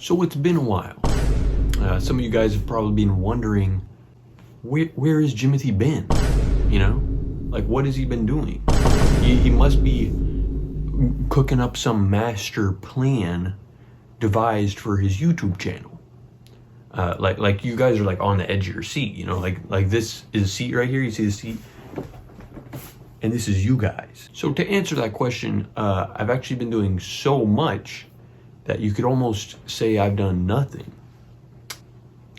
So it's been a while. Some of you guys have probably been wondering, where has Jimothy been? You know, like what has he been doing? He must be cooking up some master plan devised for his YouTube channel. Like you guys are like on the edge of your seat, you know, like this is a seat right here. You see the seat, and this is you guys. So to answer that question, I've actually been doing so much that you could almost say I've done nothing.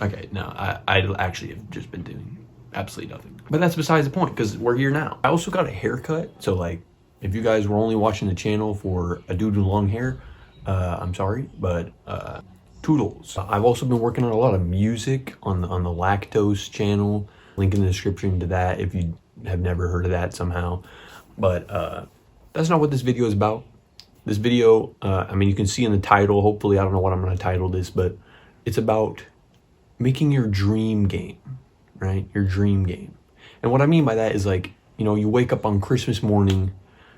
Okay, no, I actually have just been doing absolutely nothing. But that's besides the point, because we're here now. I also got a haircut, so like, if you guys were only watching the channel for a dude with long hair, I'm sorry, but toodles. I've also been working on a lot of music on the Lactose channel. Link in the description to that if you have never heard of that somehow. But that's not what this video is about. This video, I mean, you can see in the title, hopefully, I don't know what I'm going to title this, but it's about making your dream game, right? Your dream game. And what I mean by that is like, you know, you wake up on Christmas morning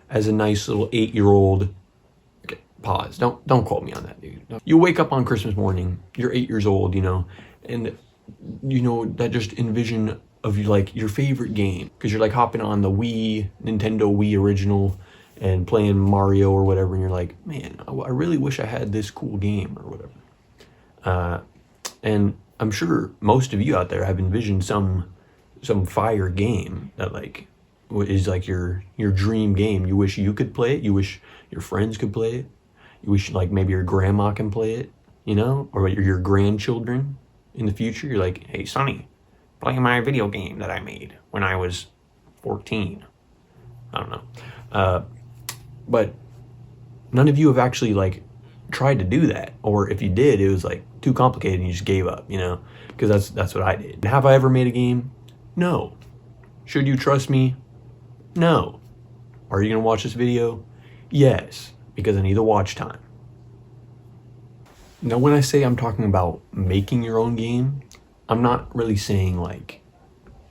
as a nice little 8-year-old. Okay, pause. Don't quote me on that, dude. No. You wake up on Christmas morning, you're 8 years old, you know, and you know, that just envision of you like your favorite game, because you're like hopping on the Nintendo Wii original and playing Mario or whatever, and you're like, man, I really wish I had this cool game or whatever. And I'm sure most of you out there have envisioned some fire game that like is like your dream game. You wish you could play it. You wish your friends could play it. You wish like maybe your grandma can play it, you know, or your grandchildren in the future. You're like, hey, Sonny, play my video game that I made when I was 14. I don't know. But none of you have actually like tried to do that, or if you did, it was like too complicated and you just gave up, you know, because that's what I did. Have I ever made a game? No. Should you trust me? No. Are you gonna watch this video? Yes, because I need the watch time. Now, when I say I'm talking about making your own game, I'm not really saying like,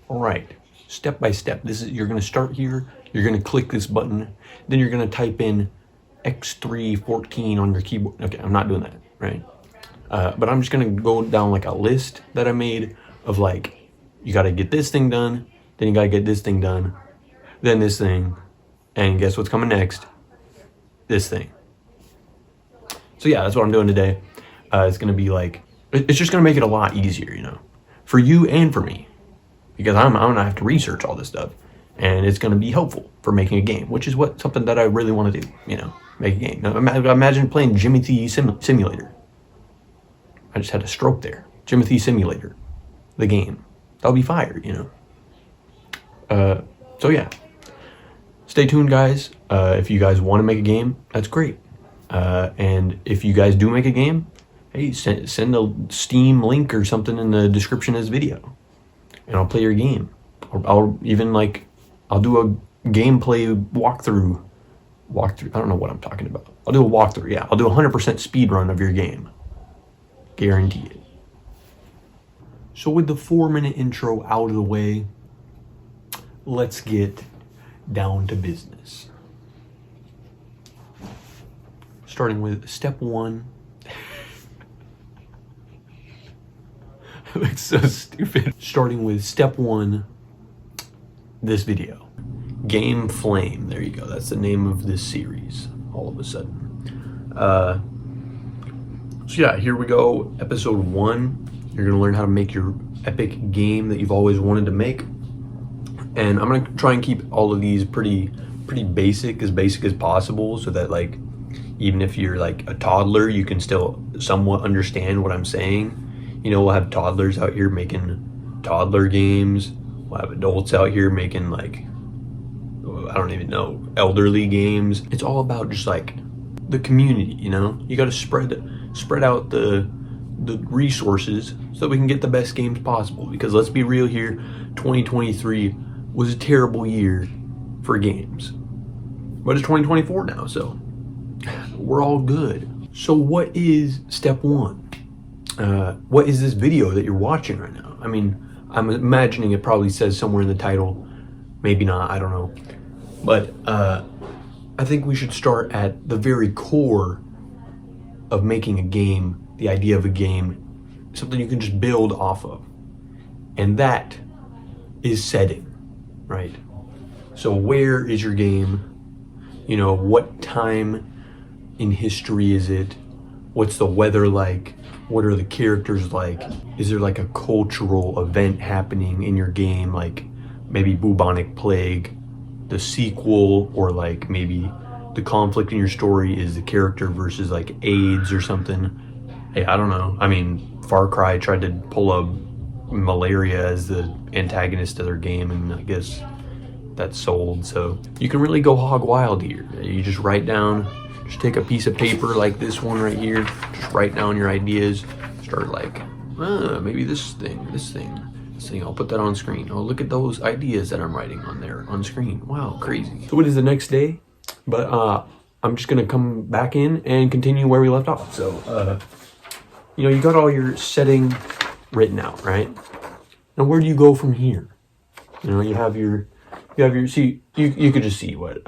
all right, step by step, you're gonna start here, you're gonna click this button, then you're gonna type in X314 on your keyboard. Okay, I'm not doing that, right? But I'm just gonna go down like a list that I made of like, you gotta get this thing done, then you gotta get this thing done, then this thing, and guess what's coming next? This thing. So yeah, that's what I'm doing today. It's gonna be like, it's just gonna make it a lot easier, you know, for you and for me, because I'm gonna have to research all this stuff, and it's gonna be helpful for making a game, which is something that I really want to do, you know, make a game. Now, imagine playing Jimothy Simulator. I just had a stroke there. Jimothy Simulator, the game. That'll be fire, you know. So yeah, stay tuned, guys. If you guys want to make a game, that's great. And if you guys do make a game, hey, send a Steam link or something in the description of this video, and I'll play your game. Or I'll do a gameplay walkthrough. I don't know what I'm talking about. I'll do a walkthrough. Yeah, I'll do a 100% speed run of your game. Guarantee it. So with the 4-minute intro out of the way, let's get down to business. Starting with step 1. It looks so stupid. Starting with step 1, this video. Game Flame. There you go. That's the name of this series, all of a sudden. So yeah, here we go. Episode 1. You're gonna learn how to make your epic game that you've always wanted to make. And I'm gonna try and keep all of these pretty basic as possible, so that like, even if you're like a toddler, you can still somewhat understand what I'm saying. You know, we'll have toddlers out here making toddler games. We'll have adults out here making like, I don't even know, elderly games. It's all about just like the community, you know? You gotta spread out the resources so that we can get the best games possible. Because let's be real here, 2023 was a terrible year for games. But it's 2024 now, so we're all good. So what is step 1? What is this video that you're watching right now? I mean, I'm imagining it probably says somewhere in the title, maybe not, I don't know. But I think we should start at the very core of making a game the idea of a game, something you can just build off of. And that is setting, right? So where is your game? You know, what time in history is it? What's the weather like? What are the characters like? Is there like a cultural event happening in your game, like maybe bubonic plague, the sequel, or like maybe the conflict in your story is the character versus like AIDS or something? Hey, I don't know. I mean, Far Cry tried to pull a malaria as the antagonist of their game, and I guess that sold. So you can really go hog wild here. You just write down, just take a piece of paper like this one right here, just write down your ideas, start like, maybe this thing, I'll put that on screen. Oh, look at those ideas that I'm writing on there on screen. Wow, crazy. So it is the next day, but I'm just gonna come back in and continue where we left off. So, you know, you got all your setting written out, right? Now where do you go from here? You know, you have your, see, you could just see what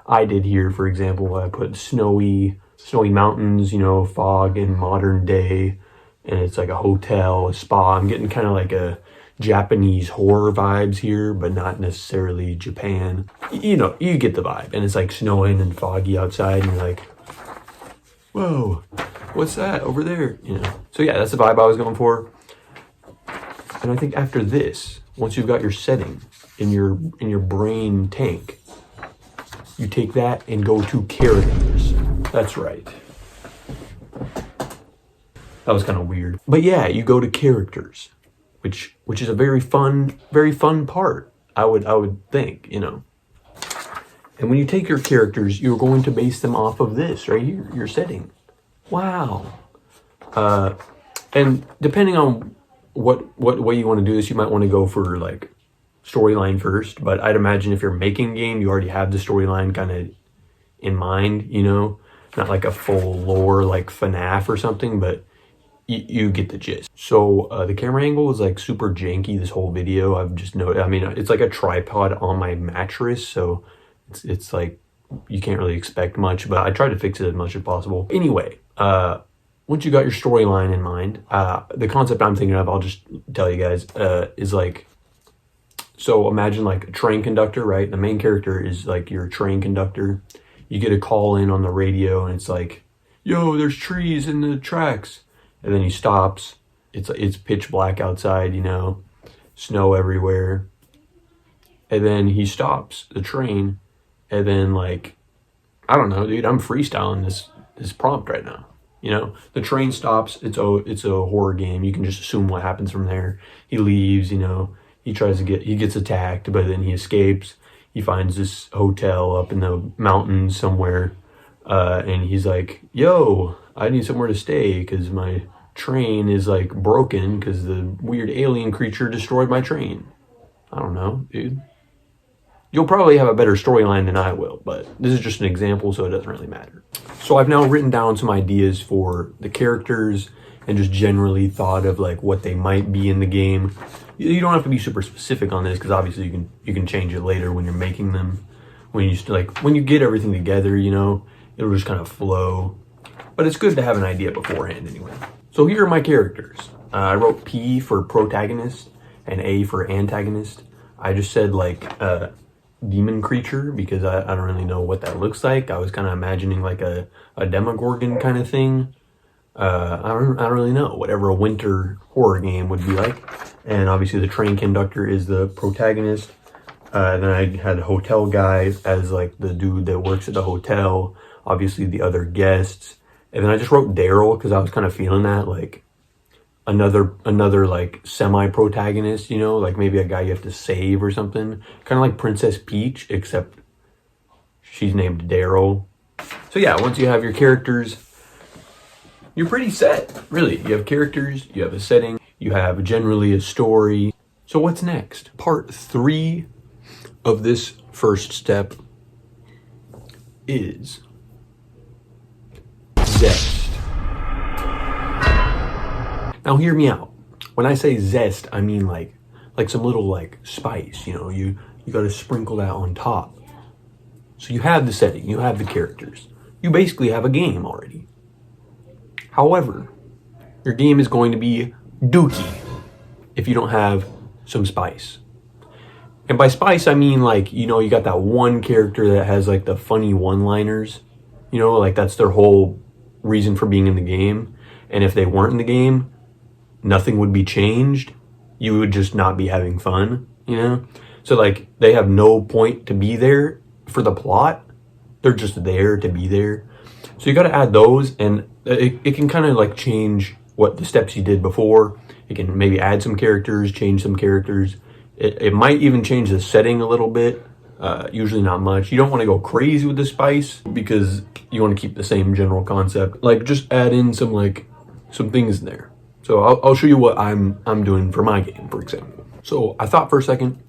I did here. For example, I put snowy mountains, you know, fog in modern day, and it's like a hotel, a spa. I'm getting kind of like a Japanese horror vibes here, but not necessarily Japan. You know, you get the vibe, and it's like snowing and foggy outside, and you're like, whoa, what's that over there? You know, so yeah, that's the vibe I was going for. And I think after this, once you've got your setting in your brain tank, you take that and go to characters. That's right. That was kind of weird. But yeah, you go to characters, which is a very fun part, I would think, you know. And when you take your characters, you're going to base them off of this right here, your setting. Wow. And depending on what way you want to do this, you might want to go for like storyline first, but I'd imagine if you're making a game, you already have the storyline kind of in mind, you know, not like a full lore like FNAF or something, but you get the gist. So the camera angle is like super janky this whole video. I've just noticed, I mean, it's like a tripod on my mattress, so it's like you can't really expect much, but I try to fix it as much as possible. Anyway, once you got your storyline in mind, the concept I'm thinking of, I'll just tell you guys, is like, so imagine like a train conductor, right? The main character is like your train conductor. You get a call in on the radio and it's like, yo, there's trees in the tracks. And then he stops. It's pitch black outside, you know, snow everywhere. And then he stops the train. And then like, I don't know, dude, I'm freestyling this prompt right now. You know, the train stops. It's a horror game. You can just assume what happens from there. He leaves, you know, he gets attacked, but then he escapes. He finds this hotel up in the mountains somewhere. And he's like, yo, I need somewhere to stay because my train is like broken because the weird alien creature destroyed my train. I don't know, dude. You'll probably have a better storyline than I will, but this is just an example, so it doesn't really matter. So I've now written down some ideas for the characters and just generally thought of like what they might be in the game. You don't have to be super specific on this because obviously you can change it later when you're making them. When you get everything together, you know, it'll just kind of flow. But it's good to have an idea beforehand anyway. So here are my characters. I wrote P for protagonist and A for antagonist. I just said like demon creature because I don't really know what that looks like. I was kind of imagining like a Demogorgon kind of thing. I don't really know, whatever a winter horror game would be like. And obviously the train conductor is the protagonist. Then I had a hotel guy as like the dude that works at the hotel, obviously the other guests. And then I just wrote Daryl because I was kind of feeling that, like another like semi-protagonist, you know, like maybe a guy you have to save or something. Kind of like Princess Peach, except she's named Daryl. So yeah, once you have your characters, you're pretty set, really. You have characters, you have a setting, you have generally a story. So what's next? Part 3 of this first step is zest. Now hear me out. When I say zest, I mean like some little like spice, you know, you gotta sprinkle that on top. So you have the setting, you have the characters. You basically have a game already. However, your game is going to be dookie if you don't have some spice. And by spice, I mean like, you know, you got that one character that has like the funny one-liners, you know, like that's their whole reason for being in the game. And if they weren't in the game, nothing would be changed. You would just not be having fun, you know? So like they have no point to be there for the plot. They're just there to be there. So you got to add those, and it can kind of like change what the steps you did before. It can maybe add some characters, change some characters. It might even change the setting a little bit. Usually not much. You don't want to go crazy with the spice because you want to keep the same general concept. Like just add in some things in there. So I'll show you what I'm doing for my game, for example. So I thought for a second,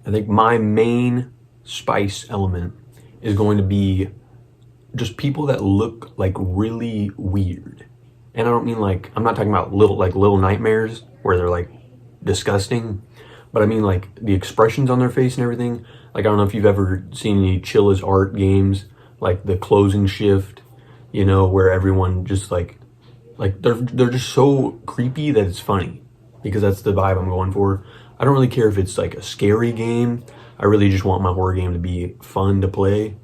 I think my main spice element is going to be just people that look like really weird. And I don't mean like, I'm not talking about little nightmares where they're like disgusting, but I mean like the expressions on their face and everything. Like I don't know if you've ever seen any Chill as Art games, like the closing shift, you know, where everyone just like they're just so creepy that it's funny, because that's the vibe I'm going for. I don't really care if it's like a scary game. I really just want my horror game to be fun to play.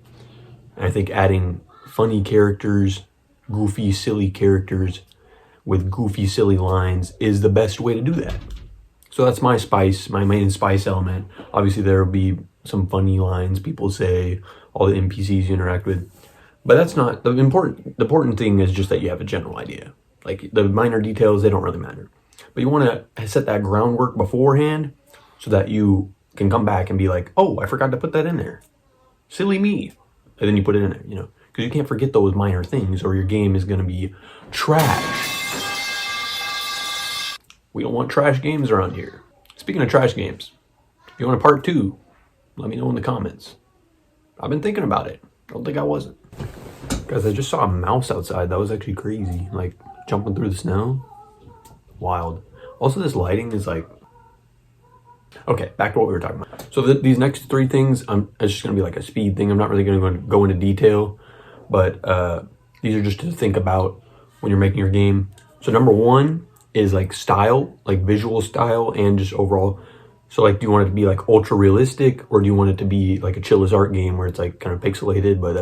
And I think adding funny characters, goofy, silly characters with goofy, silly lines is the best way to do that. So that's my spice, my main spice element. Obviously there will be some funny lines people say, all the NPCs you interact with. But that's not the important thing is just that you have a general idea. Like the minor details, they don't really matter. But you want to set that groundwork beforehand so that you can come back and be like, oh, I forgot to put that in there. Silly me. And then you put it in there, you know, because you can't forget those minor things or your game is going to be trash. We don't want trash games around here. Speaking of trash games, if you want a part 2, let me know in the comments. I've been thinking about it. I don't think I wasn't. Guys, I just saw a mouse outside. That was actually crazy. Like jumping through the snow. Wild. Also, this lighting is like... Okay, back to what we were talking about. So these next 3 things, it's just going to be like a speed thing. I'm not really going to go into detail, but these are just to think about when you're making your game. So number 1 is like style, like visual style and just overall. So like, do you want it to be like ultra realistic, or do you want it to be like a Chill as Art game where it's like kind of pixelated, but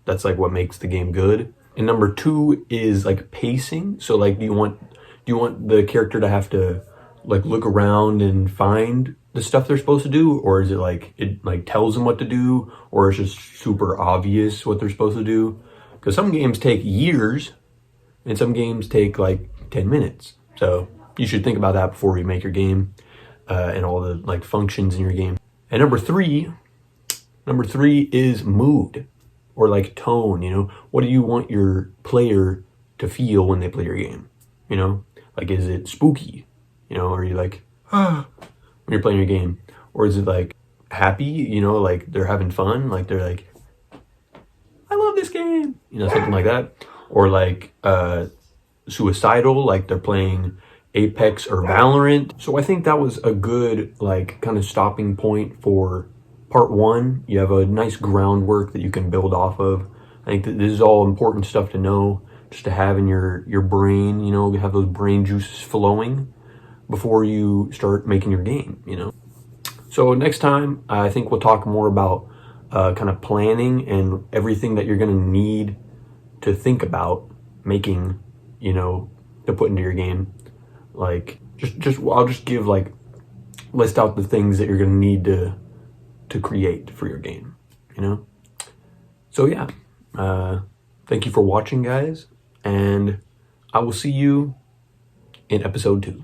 that's like what makes the game good. And number 2 is like pacing. So like, do you want the character to have to like look around and find the stuff they're supposed to do, or is it like tells them what to do, or it's just super obvious what they're supposed to do? Because some games take years and some games take like 10 minutes. So you should think about that before you make your game and all the like functions in your game. And number three is mood, or like tone. You know, what do you want your player to feel when they play your game? You know, like, is it spooky? You know, are you like, when you're playing your game? Or is it like happy, you know, like they're having fun, like they're like, I love this game, you know, something like that. Or like suicidal, like they're playing Apex or Valorant. So I think that was a good like kind of stopping point for part one. You have a nice groundwork that you can build off of. I think that this is all important stuff to know, just to have in your brain, you know, have those brain juices flowing before you start making your game, you know. So next time, I think we'll talk more about kind of planning and everything that you're going to need to think about making, you know, to put into your game. Like, I'll just give like, list out the things that you're going to need to create for your game, you know. So yeah, thank you for watching, guys, and I will see you in episode 2.